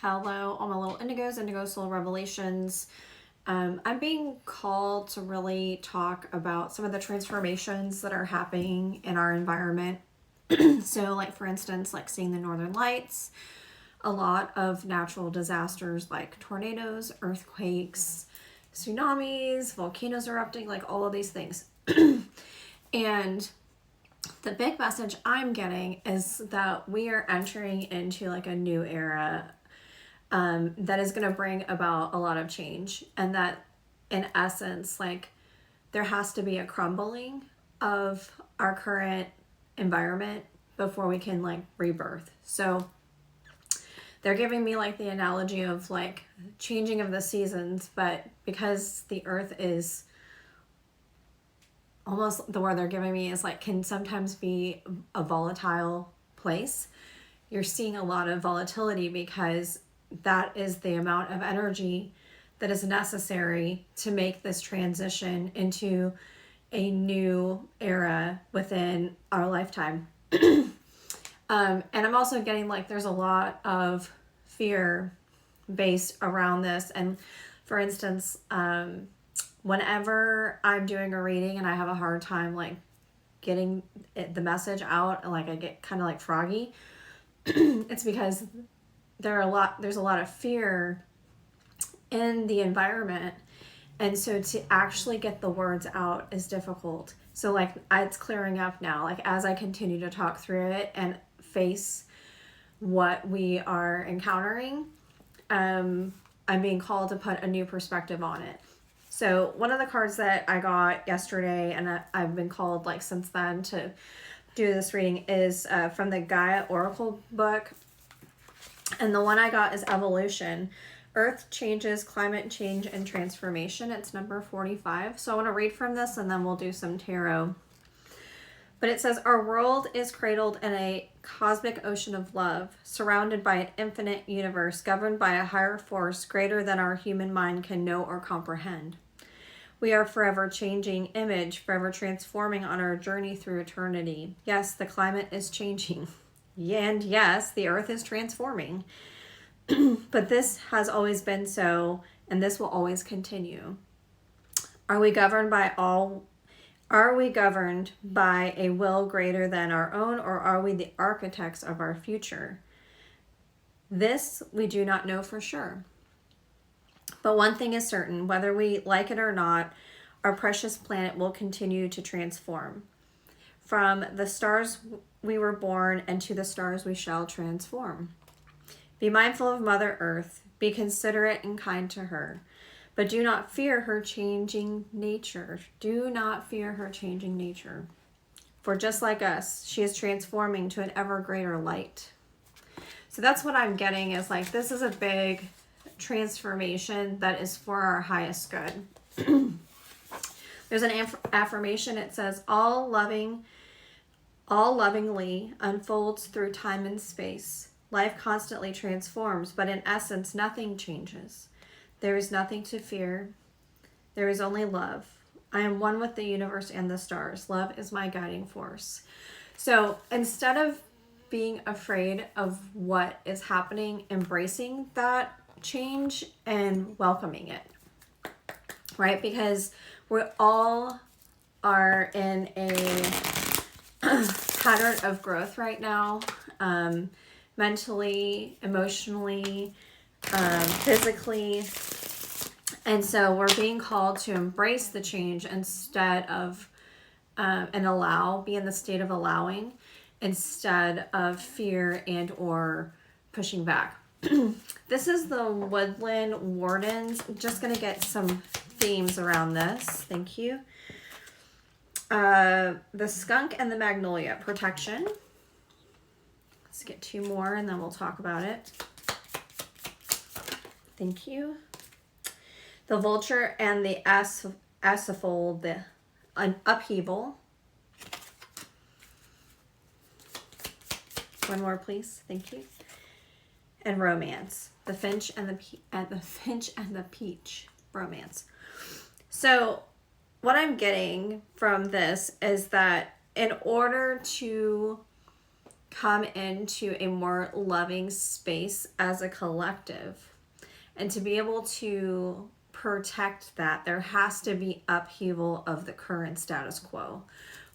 Hello, all my little indigos, Indigo Soul Revelations. I'm being called to really talk about some of the transformations that are happening in our environment. So, like for instance, like seeing the northern lights, a lot of natural disasters like tornadoes, earthquakes, tsunamis, volcanoes erupting, like all of these things. And the big message I'm getting is that we are entering into like a new era that is going to bring about a lot of change, and that in essence, like, there has to be a crumbling of our current environment before we can like rebirth. So they're giving me like the analogy of like changing of the seasons, but because the earth is almost, the word they're giving me is like, can sometimes be a volatile place. You're seeing a lot of volatility because that is the amount of energy that is necessary to make this transition into a new era within our lifetime. And I'm also getting like there's a lot of fear based around this. And for instance, whenever I'm doing a reading and I have a hard time like getting the message out, and like I get kind of like froggy, it's because there's a lot of fear in the environment, and so to actually get the words out is difficult. So like it's clearing up now, like as I continue to talk through it and face what we are encountering. I'm being called to put a new perspective on it. So one of the cards that I got yesterday, and I've been called like since then to do this reading, is from the Gaia Oracle book. And the one I got is Evolution. Earth changes, climate change, and transformation. It's number 45. So I want to read from this and then we'll do some tarot. But it says, our world is cradled in a cosmic ocean of love, surrounded by an infinite universe, governed by a higher force greater than our human mind can know or comprehend. We are forever changing image, forever transforming on our journey through eternity. Yes, the climate is changing. And yes, the earth is transforming. But this has always been so, and this will always continue. Are we governed by a will greater than our own, or are we the architects of our future? This we do not know for sure. But one thing is certain, whether we like it or not, our precious planet will continue to transform. From the stars we were born, and to the stars we shall transform. Be mindful of Mother Earth, be considerate and kind to her, but do not fear her changing nature. Do not fear her changing nature. For just like us, she is transforming to an ever greater light. So that's what I'm getting, is like, this is a big transformation that is for our highest good. There's an affirmation. It says, all lovingly unfolds through time and space. Life constantly transforms, but in essence, nothing changes. There is nothing to fear. There is only love. I am one with the universe and the stars. Love is my guiding force. So instead of being afraid of what is happening, embracing that change and welcoming it, right? Because we all are in a pattern of growth right now, mentally, emotionally, physically. And so we're being called to embrace the change instead of, and be in the state of allowing instead of fear and or pushing back. This is the Woodland Wardens. I'm just going to get some themes around this. Thank you. The Skunk and the Magnolia, protection. Let's get two more and then we'll talk about it. Thank you. The Vulture and the Asafold, the upheaval. One more, please. Thank you. And romance. The Finch and the Peach, romance. So what I'm getting from this is that in order to come into a more loving space as a collective. And to be able to protect that, there has to be upheaval of the current status quo.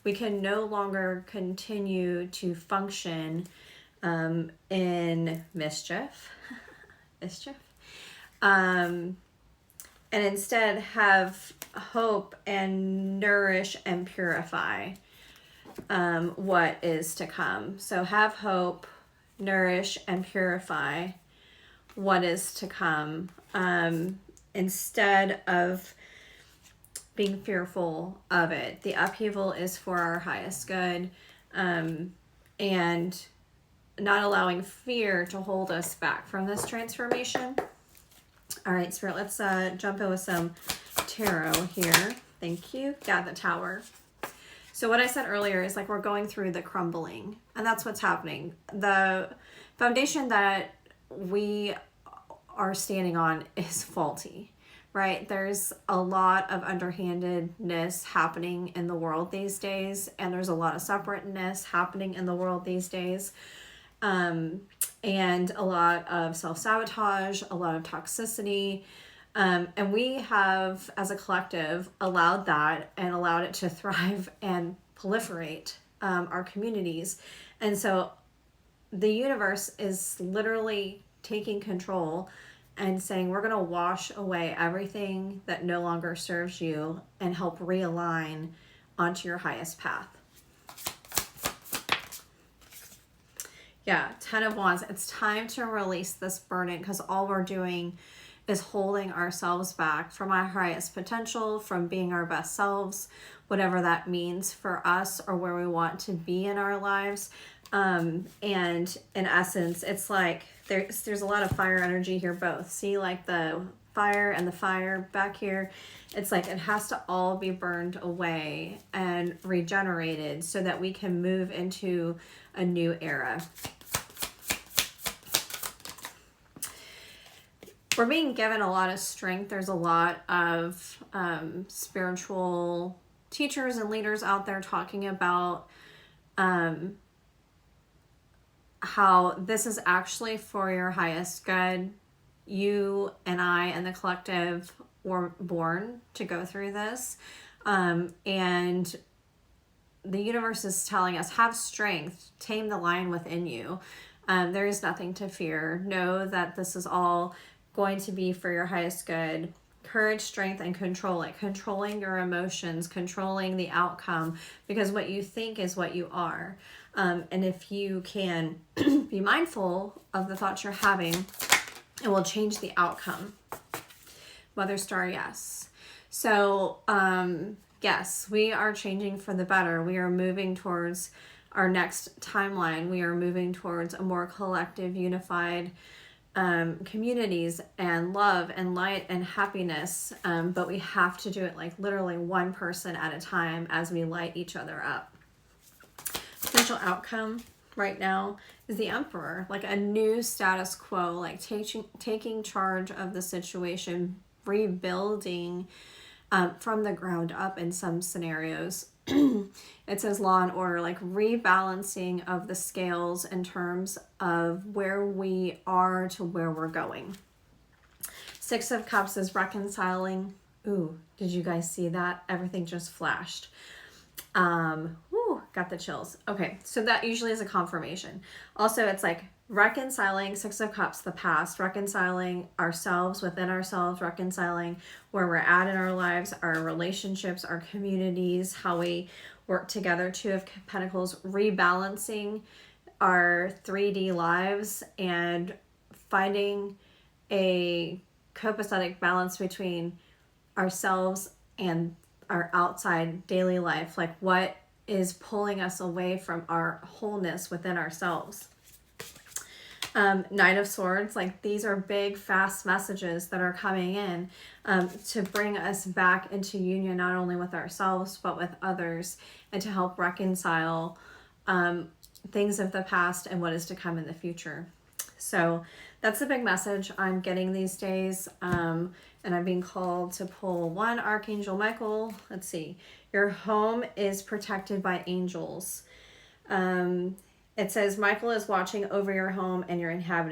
We can no longer continue to function in mischief, and instead have hope and nourish and purify what is to come. So have hope, nourish, and purify what is to come, instead of being fearful of it. The upheaval is for our highest good, and not allowing fear to hold us back from this transformation. All right, Spirit, let's jump in with some tarot here. Thank you. Got the Tower. So what I said earlier is like we're going through the crumbling, and that's what's happening. The foundation that we are standing on is faulty, right? There's a lot of underhandedness happening in the world these days, and there's a lot of separateness happening in the world these days, and a lot of self-sabotage, a lot of toxicity. And we have, as a collective, allowed that and allowed it to thrive and proliferate our communities. And so the universe is literally taking control and saying, we're going to wash away everything that no longer serves you and help realign onto your highest path. Yeah, 10 of Wands. It's time to release this burden, because all we're doing is holding ourselves back from our highest potential, from being our best selves, whatever that means for us or where we want to be in our lives. And in essence, it's like there's a lot of fire energy here both. See, like the fire and the fire back here, it's like it has to all be burned away and regenerated so that we can move into a new era. We're being given a lot of strength. There's a lot of spiritual teachers and leaders out there talking about how this is actually for your highest good. You and I and the collective were born to go through this. And the universe is telling us, have strength, tame the lion within you. There is nothing to fear. Know that this is all going to be for your highest good. Courage, strength, and control it. Controlling your emotions, controlling the outcome, because what you think is what you are. And if you can be mindful of the thoughts you're having, it will change the outcome. Mother Star, yes. So, yes, we are changing for the better. We are moving towards our next timeline. We are moving towards a more collective, unified communities and love and light and happiness. But we have to do it like literally one person at a time as we light each other up. Potential outcome right now is the Emperor, like a new status quo, like taking charge of the situation, rebuilding from the ground up in some scenarios. It says law and order, like rebalancing of the scales in terms of where we are to where we're going. Six of Cups is reconciling. Ooh, did you guys see that? Everything just flashed. Got the chills. Okay, so that usually is a confirmation. Also, it's like reconciling, Six of Cups, the past, reconciling ourselves within ourselves, reconciling where we're at in our lives, our relationships, our communities, how we work together. Two of Pentacles, rebalancing our 3D lives and finding a copacetic balance between ourselves and our outside daily life, like what is pulling us away from our wholeness within ourselves. Knight of Swords, like these are big, fast messages that are coming in to bring us back into union, not only with ourselves, but with others, and to help reconcile things of the past and what is to come in the future. So that's the big message I'm getting these days. And I'm being called to pull one, Archangel Michael. Let's see. Your home is protected by angels. It says Michael is watching over your home and your inhabitants.